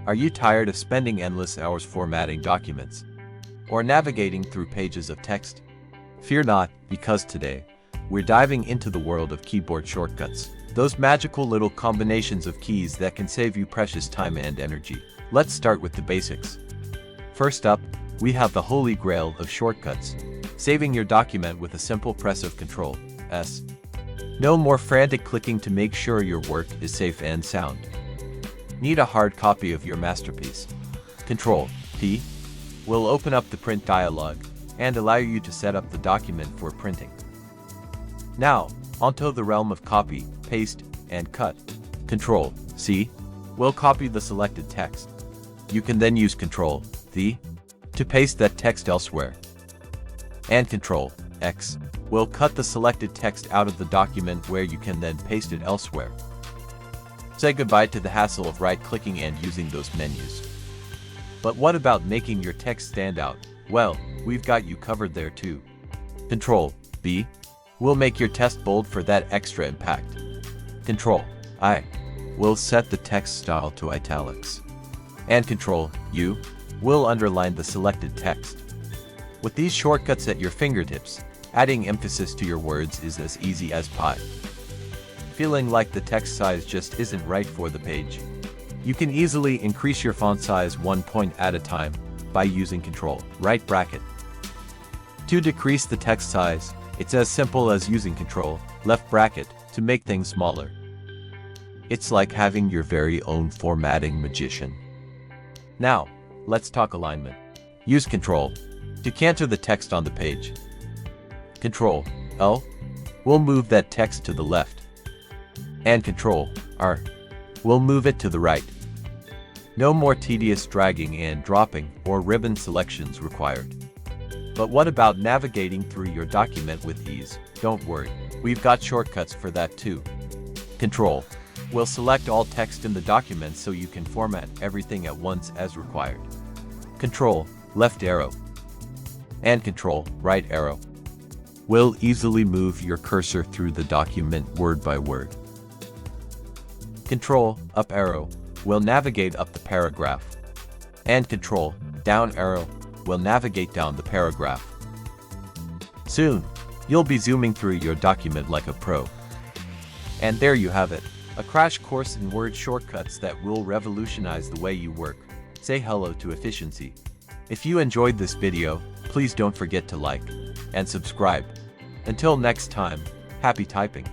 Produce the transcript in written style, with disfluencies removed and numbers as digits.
Are you tired of spending endless hours formatting documents or navigating through pages of text? Fear not, because today, we're diving into the world of keyboard shortcuts, those magical little combinations of keys that can save you precious time and energy. Let's start with the basics. First up, we have the holy grail of shortcuts, saving your document with a simple press of Ctrl+S. No more frantic clicking to make sure your work is safe and sound. Need a hard copy of your masterpiece? Ctrl+P will open up the print dialog and allow you to set up the document for printing. Now, onto the realm of copy, paste, and cut. Ctrl+C will copy the selected text. You can then use Ctrl+V to paste that text elsewhere. And Ctrl+X will cut the selected text out of the document where you can then paste it elsewhere. Say goodbye to the hassle of right-clicking and using those menus. But what about making your text stand out? Well, we've got you covered there too. Ctrl+B will make your text bold for that extra impact. Ctrl+I will set the text style to italics. And Ctrl+U will underline the selected text. With these shortcuts at your fingertips, adding emphasis to your words is as easy as pie. Feeling like the text size just isn't right for the page? You can easily increase your font size 1 point at a time by using Ctrl+right bracket. To decrease the text size, it's as simple as using Ctrl+left bracket to make things smaller. It's like having your very own formatting magician. Now, let's talk alignment. Use Ctrl to canter the text on the page. Ctrl+L will move that text to the left. And Ctrl+R will move it to the right. No more tedious dragging and dropping or ribbon selections required. But what about navigating through your document with ease? Don't worry, we've got shortcuts for that too. Ctrl will select all text in the document so you can format everything at once as required. Ctrl+left arrow and Ctrl+right arrow will easily move your cursor through the document word by word. Ctrl+up arrow will navigate up the paragraph, and Ctrl+down arrow will navigate down the paragraph. Soon, you'll be zooming through your document like a pro. And there you have it, a crash course in word shortcuts that will revolutionize the way you work. Say hello to efficiency. If you enjoyed this video, please don't forget to like and subscribe. Until next time, happy typing.